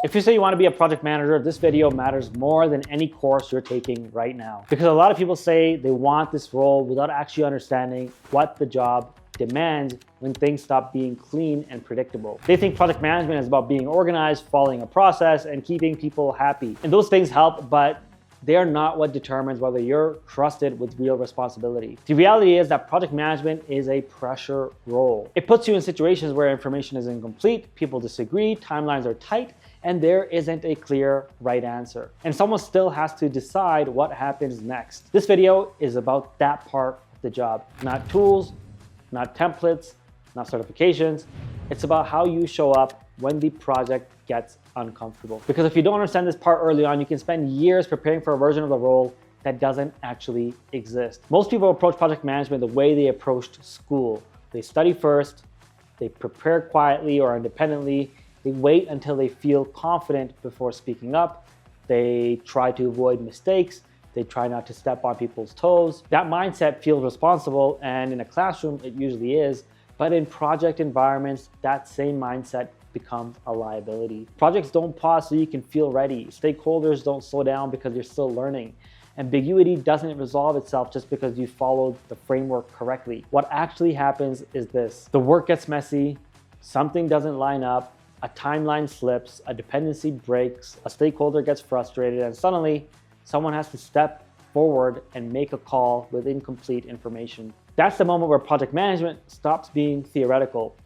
If you say you want to be a project manager, this video matters more than any course you're taking right now. Because a lot of people say they want this role without actually understanding what the job demands when things stop being clean and predictable. They think project management is about being organized, following a process, and keeping people happy. And those things help, but they are not what determines whether you're trusted with real responsibility. The reality is that project management is a pressure role. It puts you in situations where information is incomplete, people disagree, timelines are tight, and there isn't a clear right answer. And someone still has to decide what happens next. This video is about that part of the job. Not tools, not templates, not certifications. It's about how you show up when the project gets uncomfortable. Because if you don't understand this part early on, you can spend years preparing for a version of the role that doesn't actually exist. Most people approach project management the way they approached school. They study first, they prepare quietly or independently, they wait until they feel confident before speaking up, they try to avoid mistakes, they try not to step on people's toes. That mindset feels responsible, and in a classroom it usually is, but in project environments, that same mindset becomes a liability. Projects don't pause so you can feel ready. Stakeholders don't slow down because you're still learning. Ambiguity doesn't resolve itself just because you followed the framework correctly. What actually happens is this: the work gets messy, something doesn't line up, a timeline slips, a dependency breaks, a stakeholder gets frustrated, and suddenly someone has to step forward and make a call with incomplete information. That's the moment where project management stops being theoretical.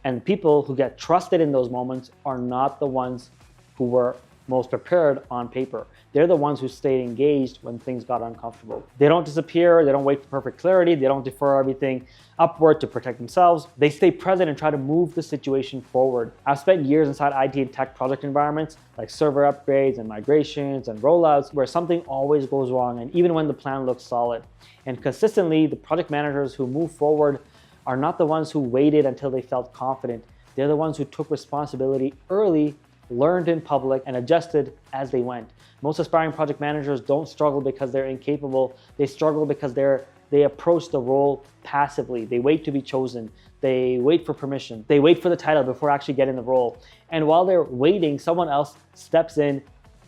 And people who get trusted in those moments are not the ones who were most prepared on paper. They're the ones who stayed engaged when things got uncomfortable. They don't disappear, they don't wait for perfect clarity, they don't defer everything upward to protect themselves. They stay present and try to move the situation forward. I've spent years inside IT and tech project environments, like server upgrades and migrations and rollouts, where something always goes wrong, and even when the plan looks solid. And consistently, the project managers who move forward are not the ones who waited until they felt confident. They're the ones who took responsibility early, learned in public, and adjusted as they went. Most aspiring project managers don't struggle because they're incapable. They struggle because they approach the role passively. They wait to be chosen. They wait for permission. They wait for the title before actually getting the role. And while they're waiting, someone else steps in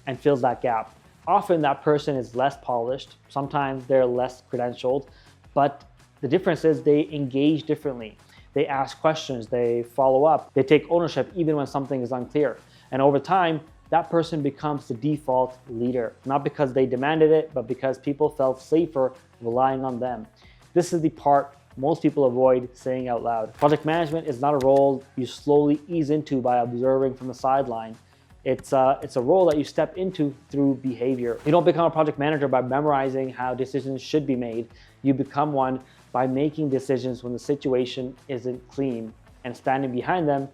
and fills that gap. Often that person is less polished. Sometimes they're less credentialed, but the difference is they engage differently. They ask questions, they follow up, they take ownership even when something is unclear. And over time, that person becomes the default leader, not because they demanded it, but because people felt safer relying on them. This is the part most people avoid saying out loud. Project management is not a role you slowly ease into by observing from the sideline. It's a role that you step into through behavior. You don't become a project manager by memorizing how decisions should be made. You become one by making decisions when the situation isn't clean and standing behind them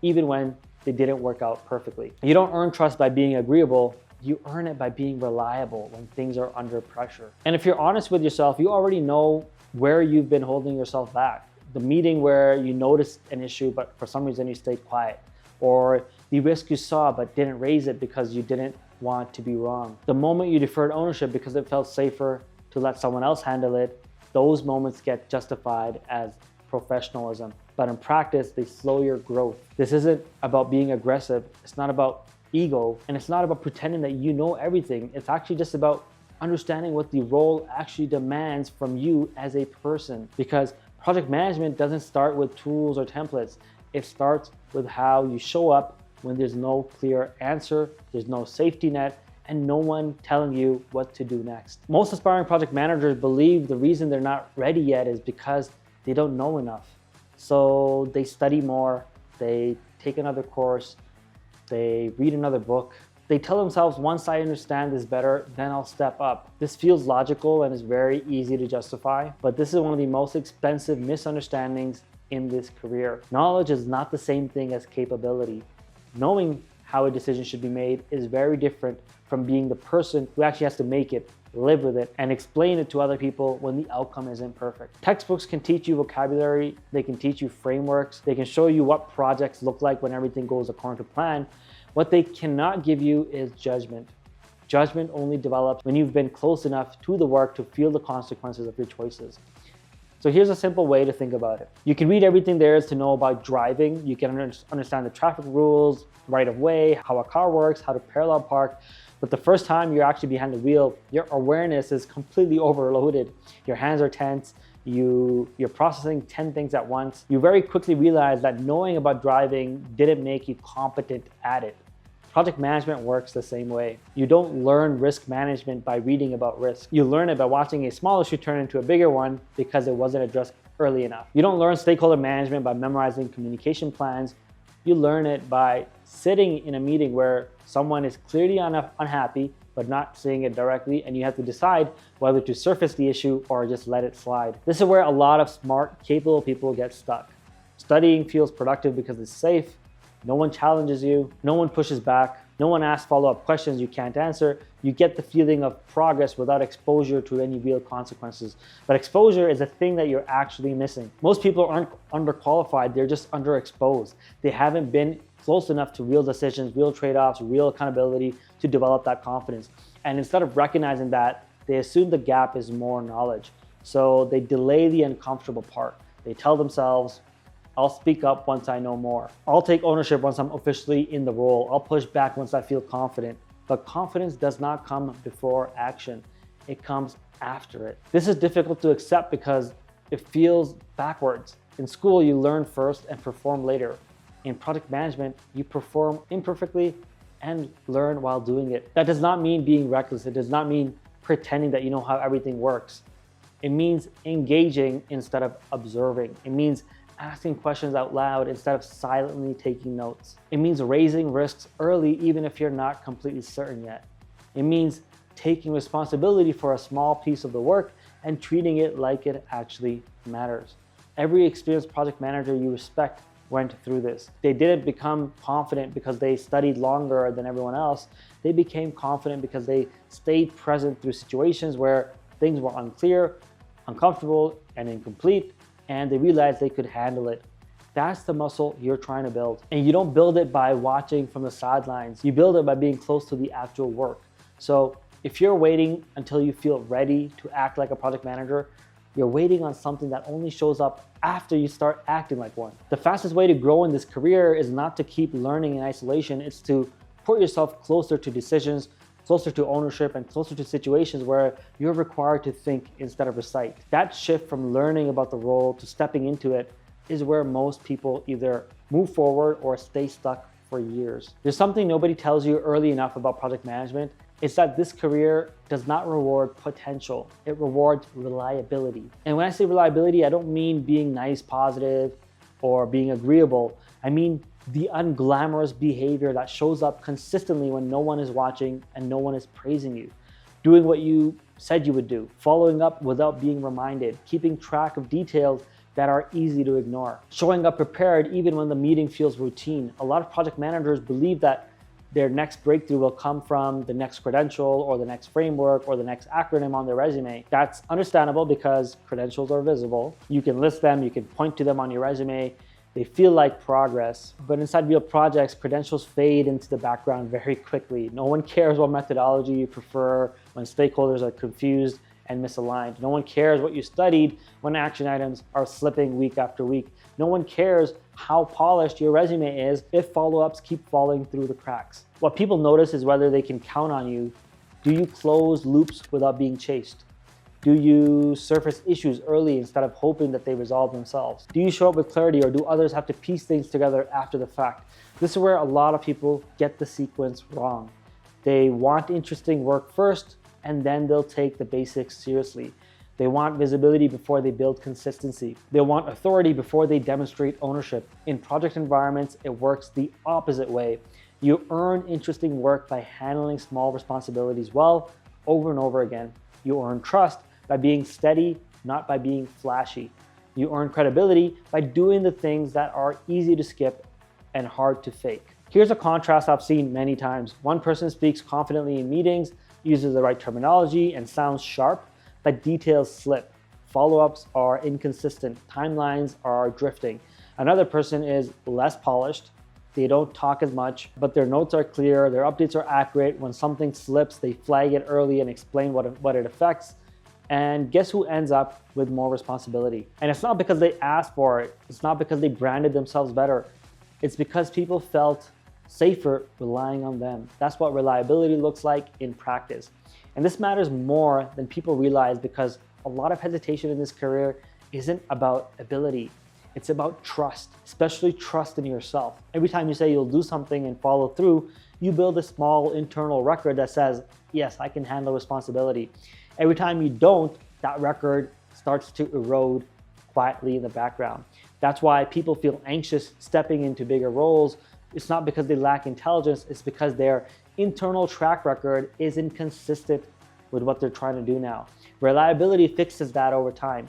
even when they didn't work out perfectly. You don't earn trust by being agreeable, you earn it by being reliable when things are under pressure. And if you're honest with yourself, you already know where you've been holding yourself back. The meeting where you noticed an issue but for some reason you stayed quiet, or the risk you saw but didn't raise it because you didn't want to be wrong. The moment you deferred ownership because it felt safer to let someone else handle it, those moments get justified as professionalism. But in practice, they slow your growth. This isn't about being aggressive. It's not about ego. And it's not about pretending that you know everything. It's actually just about understanding what the role actually demands from you as a person. Because project management doesn't start with tools or templates. It starts with how you show up when there's no clear answer, there's no safety net, and no one telling you what to do next. Most aspiring project managers believe the reason they're not ready yet is because they don't know enough. So they study more, they take another course, they read another book. They tell themselves, once I understand this better, then I'll step up. This feels logical and is very easy to justify, but this is one of the most expensive misunderstandings in this career. Knowledge is not the same thing as capability. Knowing how a decision should be made is very different from being the person who actually has to make it, live with it, and explain it to other people when the outcome isn't perfect. Textbooks can teach you vocabulary, they can teach you frameworks, they can show you what projects look like when everything goes according to plan. What they cannot give you is judgment. Judgment only develops when you've been close enough to the work to feel the consequences of your choices. So here's a simple way to think about it. You can read everything there is to know about driving. You can understand the traffic rules, right of way, how a car works, how to parallel park. But the first time you're actually behind the wheel, your awareness is completely overloaded. Your hands are tense. You're processing 10 things at once. You very quickly realize that knowing about driving didn't make you competent at it. Project management works the same way. You don't learn risk management by reading about risk. You learn it by watching a small issue turn into a bigger one because it wasn't addressed early enough. You don't learn stakeholder management by memorizing communication plans. You learn it by sitting in a meeting where someone is clearly unhappy but not saying it directly, and you have to decide whether to surface the issue or just let it slide. This is where a lot of smart, capable people get stuck. Studying feels productive because it's safe. No one challenges you, no one pushes back, no one asks follow-up questions you can't answer. You get the feeling of progress without exposure to any real consequences. But exposure is a thing that you're actually missing. Most people aren't underqualified, they're just underexposed. They haven't been close enough to real decisions, real trade-offs, real accountability to develop that confidence. And instead of recognizing that, they assume the gap is more knowledge. So they delay the uncomfortable part. They tell themselves, I'll speak up once I know more. I'll take ownership once I'm officially in the role. I'll push back once I feel confident. But confidence does not come before action. It comes after it. This is difficult to accept because it feels backwards. In school, you learn first and perform later. In project management, you perform imperfectly and learn while doing it. That does not mean being reckless. It does not mean pretending that you know how everything works. It means engaging instead of observing. It means asking questions out loud instead of silently taking notes. It means raising risks early even if you're not completely certain yet. It means taking responsibility for a small piece of the work and treating it like it actually matters. Every experienced project manager you respect went through this. They didn't become confident because they studied longer than everyone else. They became confident because they stayed present through situations where things were unclear, uncomfortable, and incomplete, and they realized they could handle it. That's the muscle you're trying to build. And you don't build it by watching from the sidelines. You build it by being close to the actual work. So if you're waiting until you feel ready to act like a project manager, you're waiting on something that only shows up after you start acting like one. The fastest way to grow in this career is not to keep learning in isolation. It's to put yourself closer to decisions, closer to ownership, and closer to situations where you're required to think instead of recite. That shift from learning about the role to stepping into it is where most people either move forward or stay stuck for years. There's something nobody tells you early enough about project management. It's that this career does not reward potential. It rewards reliability. And when I say reliability, I don't mean being nice, positive, or being agreeable. I mean the unglamorous behavior that shows up consistently when no one is watching and no one is praising you. Doing what you said you would do, following up without being reminded, keeping track of details that are easy to ignore, showing up prepared even when the meeting feels routine. A lot of project managers believe that their next breakthrough will come from the next credential or the next framework or the next acronym on their resume. That's understandable because credentials are visible. You can list them, you can point to them on your resume. They feel like progress, but inside real projects, credentials fade into the background very quickly. No one cares what methodology you prefer when stakeholders are confused and misaligned. No one cares what you studied when action items are slipping week after week. No one cares how polished your resume is if follow-ups keep falling through the cracks. What people notice is whether they can count on you. Do you close loops without being chased? Do you surface issues early instead of hoping that they resolve themselves? Do you show up with clarity, or do others have to piece things together after the fact? This is where a lot of people get the sequence wrong. They want interesting work first, and then they'll take the basics seriously. They want visibility before they build consistency. They want authority before they demonstrate ownership. In project environments, it works the opposite way. You earn interesting work by handling small responsibilities well over and over again. You earn trust by being steady, not by being flashy. You earn credibility by doing the things that are easy to skip and hard to fake. Here's a contrast I've seen many times. One person speaks confidently in meetings, uses the right terminology, and sounds sharp, but details slip. Follow-ups are inconsistent. Timelines are drifting. Another person is less polished. They don't talk as much, but their notes are clear, their updates are accurate. When something slips, they flag it early and explain what it affects. And guess who ends up with more responsibility? And it's not because they asked for it. It's not because they branded themselves better. It's because people felt safer relying on them. That's what reliability looks like in practice. And this matters more than people realize, because a lot of hesitation in this career isn't about ability. It's about trust, especially trust in yourself. Every time you say you'll do something and follow through, you build a small internal record that says, yes, I can handle responsibility. Every time you don't, that record starts to erode quietly in the background. That's why people feel anxious stepping into bigger roles. It's not because they lack intelligence, it's because their internal track record is inconsistent with what they're trying to do now. Reliability fixes that over time,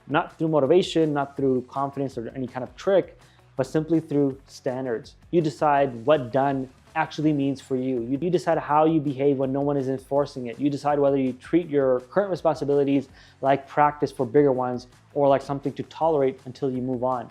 not through motivation, not through confidence or any kind of trick, but simply through standards. You decide what done actually means for you. You decide how you behave when no one is enforcing it. You decide whether you treat your current responsibilities like practice for bigger ones or like something to tolerate until you move on.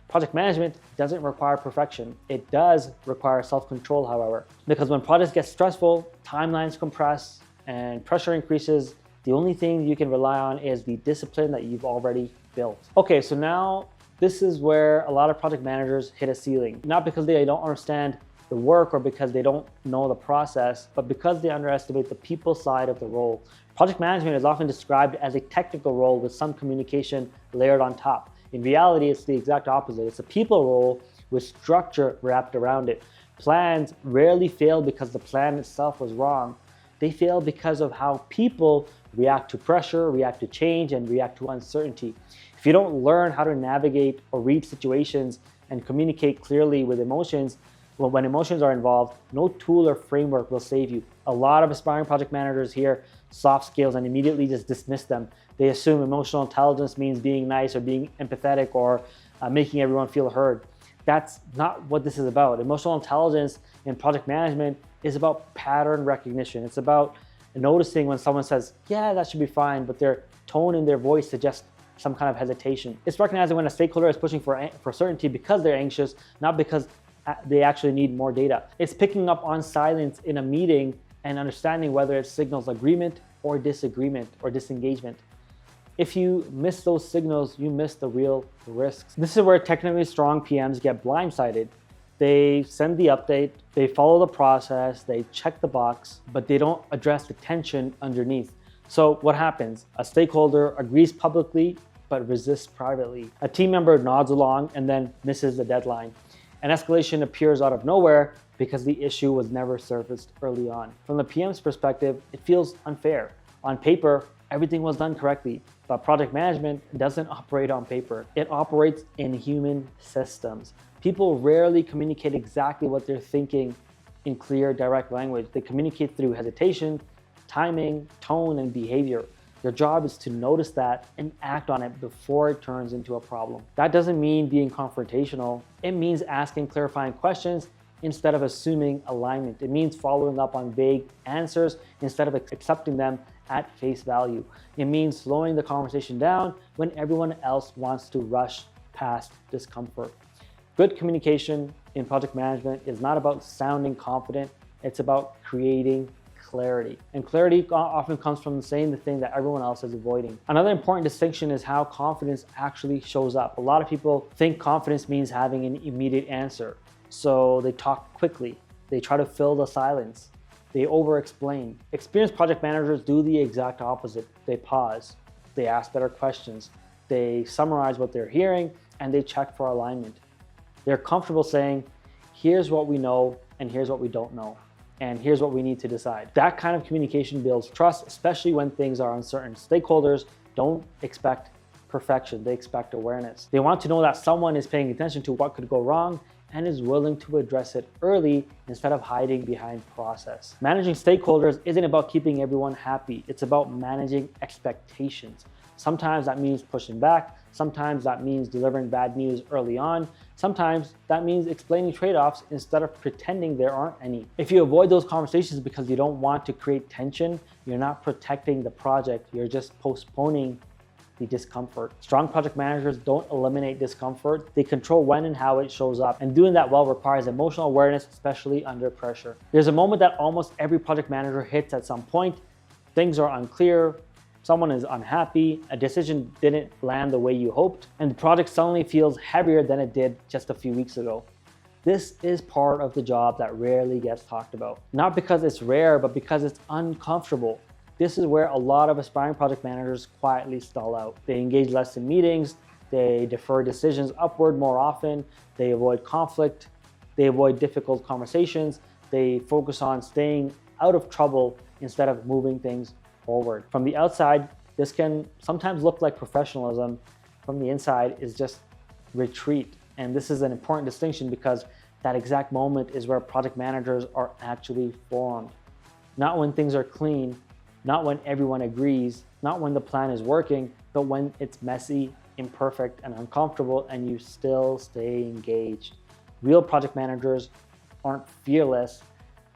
Project management doesn't require perfection. It does require self-control, however, because when projects get stressful, timelines compress, and pressure increases, the only thing you can rely on is the discipline that you've already built. Okay, so now this is where a lot of project managers hit a ceiling, not because they don't understand the work or because they don't know the process, but because they underestimate the people side of the role. Project management is often described as a technical role with some communication layered on top. In reality, it's the exact opposite. It's a people role with structure wrapped around it. Plans rarely fail because the plan itself was wrong. They fail because of how people react to pressure, react to change, and react to uncertainty. If you don't learn how to navigate or read situations and communicate clearly with emotions, well, when emotions are involved, no tool or framework will save you. A lot of aspiring project managers hear soft skills and immediately just dismiss them. They assume emotional intelligence means being nice or being empathetic or making everyone feel heard. That's not what this is about. Emotional intelligence in project management is about pattern recognition. It's about noticing when someone says, yeah, that should be fine, but their tone in their voice suggests some kind of hesitation. It's recognizing when a stakeholder is pushing for certainty because they're anxious, not because they actually need more data. It's picking up on silence in a meeting and understanding whether it signals agreement or disagreement or disengagement. If you miss those signals, you miss the real risks. This is where technically strong PMs get blindsided. They send the update, they follow the process, they check the box, but they don't address the tension underneath. So what happens? A stakeholder agrees publicly, but resists privately. A team member nods along and then misses the deadline. An escalation appears out of nowhere because the issue was never surfaced early on. From the PM's perspective, it feels unfair. On paper, everything was done correctly, but project management doesn't operate on paper. It operates in human systems. People rarely communicate exactly what they're thinking in clear, direct language. They communicate through hesitation, timing, tone, and behavior. Your job is to notice that and act on it before it turns into a problem. That doesn't mean being confrontational. It means asking clarifying questions instead of assuming alignment. It means following up on vague answers instead of accepting them at face value. It means slowing the conversation down when everyone else wants to rush past discomfort. Good communication in project management is not about sounding confident. It's about creating clarity. And clarity often comes from saying the thing that everyone else is avoiding. Another important distinction is how confidence actually shows up. A lot of people think confidence means having an immediate answer. So they talk quickly. They try to fill the silence. They over-explain. Experienced project managers do the exact opposite. They pause. They ask better questions. They summarize what they're hearing and they check for alignment. They're comfortable saying, here's what we know and here's what we don't know. And here's what we need to decide. That kind of communication builds trust, especially when things are uncertain. Stakeholders don't expect perfection, they expect awareness. They want to know that someone is paying attention to what could go wrong and is willing to address it early instead of hiding behind process. Managing stakeholders isn't about keeping everyone happy, it's about managing expectations. Sometimes that means pushing back, sometimes that means delivering bad news early on, sometimes that means explaining trade-offs instead of pretending there aren't any. If you avoid those conversations because you don't want to create tension, you're not protecting the project, you're just postponing the discomfort. Strong project managers don't eliminate discomfort, they control when and how it shows up, and doing that well requires emotional awareness, especially under pressure. There's a moment that almost every project manager hits at some point. Things are unclear, someone is unhappy, a decision didn't land the way you hoped, and the project suddenly feels heavier than it did just a few weeks ago. This is part of the job that rarely gets talked about. Not because it's rare, but because it's uncomfortable. This is where a lot of aspiring project managers quietly stall out. They engage less in meetings, they defer decisions upward more often, they avoid conflict, they avoid difficult conversations, they focus on staying out of trouble instead of moving things forward. From the outside, this can sometimes look like professionalism. From the inside is just retreat. And this is an important distinction because that exact moment is where project managers are actually formed. Not when things are clean, not when everyone agrees, not when the plan is working, but when it's messy, imperfect, and uncomfortable, and you still stay engaged. Real project managers aren't fearless.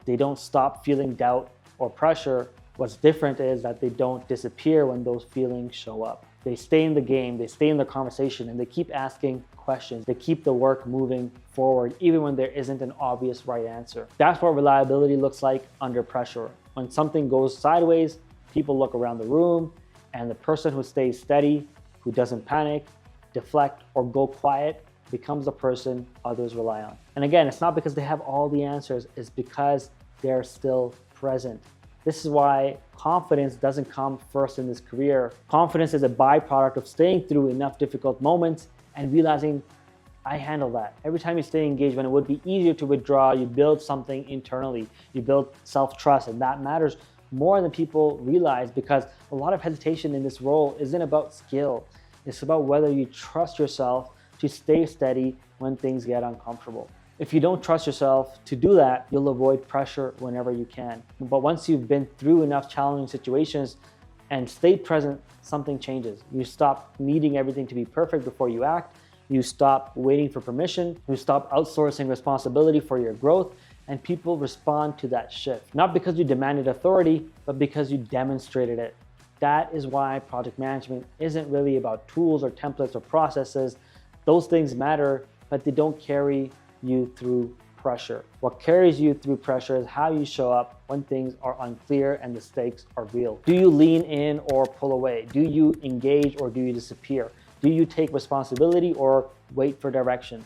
They don't stop feeling doubt or pressure. What's different is that they don't disappear when those feelings show up. They stay in the game, they stay in the conversation, and they keep asking questions. They keep the work moving forward, even when there isn't an obvious right answer. That's what reliability looks like under pressure. When something goes sideways, people look around the room, and the person who stays steady, who doesn't panic, deflect, or go quiet becomes the person others rely on. And again, it's not because they have all the answers, it's because they're still present. This is why confidence doesn't come first in this career. Confidence is a byproduct of staying through enough difficult moments and realizing, I handle that. Every time you stay engaged, when it would be easier to withdraw, you build something internally. You build self-trust, and that matters more than people realize, because a lot of hesitation in this role isn't about skill. It's about whether you trust yourself to stay steady when things get uncomfortable. If you don't trust yourself to do that, you'll avoid pressure whenever you can. But once you've been through enough challenging situations and stay present, something changes. You stop needing everything to be perfect before you act. You stop waiting for permission. You stop outsourcing responsibility for your growth, and people respond to that shift. Not because you demanded authority, but because you demonstrated it. That is why project management isn't really about tools or templates or processes. Those things matter, but they don't carry you through pressure. What carries you through pressure is how you show up when things are unclear and the stakes are real. Do you lean in or pull away? Do you engage or do you disappear? Do you take responsibility or wait for direction?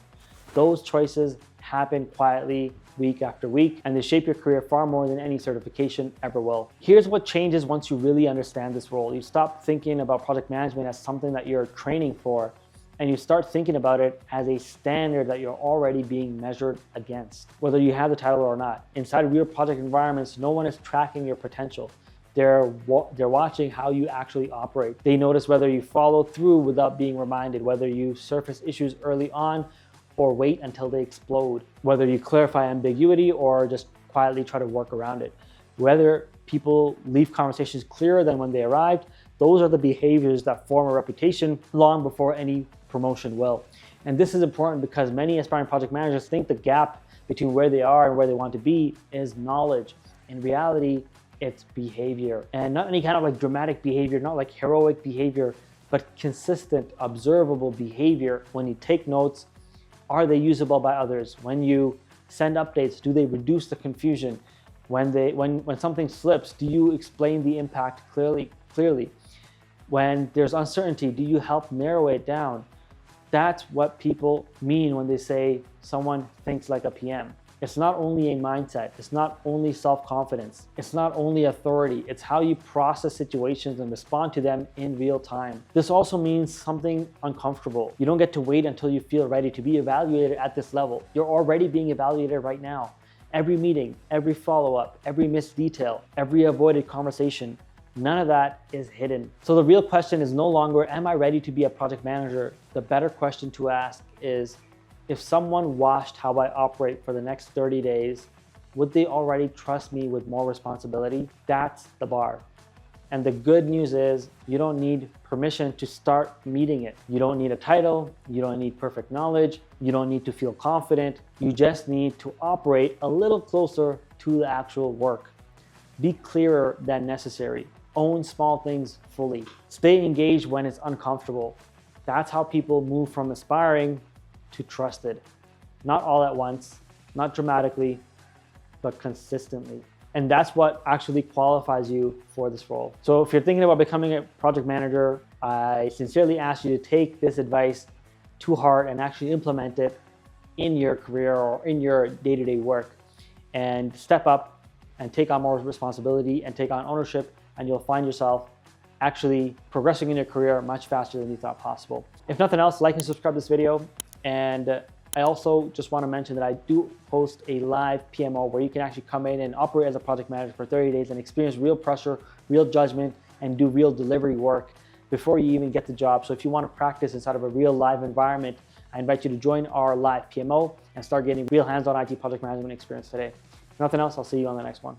Those choices happen quietly week after week, and they shape your career far more than any certification ever will. Here's what changes once you really understand this role. You stop thinking about project management as something that you're training for, and you start thinking about it as a standard that you're already being measured against, whether you have the title or not. Inside real project environments, no one is tracking your potential. They're watching how you actually operate. They notice whether you follow through without being reminded, whether you surface issues early on or wait until they explode, whether you clarify ambiguity or just quietly try to work around it, whether people leave conversations clearer than when they arrived. Those are the behaviors that form a reputation long before any promotion will. And this is important because many aspiring project managers think the gap between where they are and where they want to be is knowledge. In reality, it's behavior, and not any kind of like dramatic behavior, not like heroic behavior, but consistent, observable behavior. When you take notes, are they usable by others? When you send updates, do they reduce the confusion? When something slips, do you explain the impact clearly? When there's uncertainty, do you help narrow it down? That's what people mean when they say someone thinks like a PM. It's not only a mindset, it's not only self-confidence, it's not only authority, it's how you process situations and respond to them in real time. This also means something uncomfortable. You don't get to wait until you feel ready to be evaluated at this level. You're already being evaluated right now. Every meeting, every follow-up, every missed detail, every avoided conversation, none of that is hidden. So the real question is no longer, am I ready to be a project manager? The better question to ask is, if someone watched how I operate for the next 30 days, would they already trust me with more responsibility? That's the bar. And the good news is you don't need permission to start meeting it. You don't need a title. You don't need perfect knowledge. You don't need to feel confident. You just need to operate a little closer to the actual work. Be clearer than necessary. Own small things fully. Stay engaged when it's uncomfortable. That's how people move from aspiring to trusted. Not all at once, not dramatically, but consistently. And that's what actually qualifies you for this role. So if you're thinking about becoming a project manager, I sincerely ask you to take this advice to heart and actually implement it in your career or in your day-to-day work, and step up and take on more responsibility and take on ownership, and you'll find yourself actually progressing in your career much faster than you thought possible. If nothing else, like and subscribe to this video. And I also just want to mention that I do host a live PMO where you can actually come in and operate as a project manager for 30 days and experience real pressure, real judgment, and do real delivery work before you even get the job. So if you want to practice inside of a real live environment, I invite you to join our live PMO and start getting real hands-on IT project management experience today. If nothing else, I'll see you on the next one.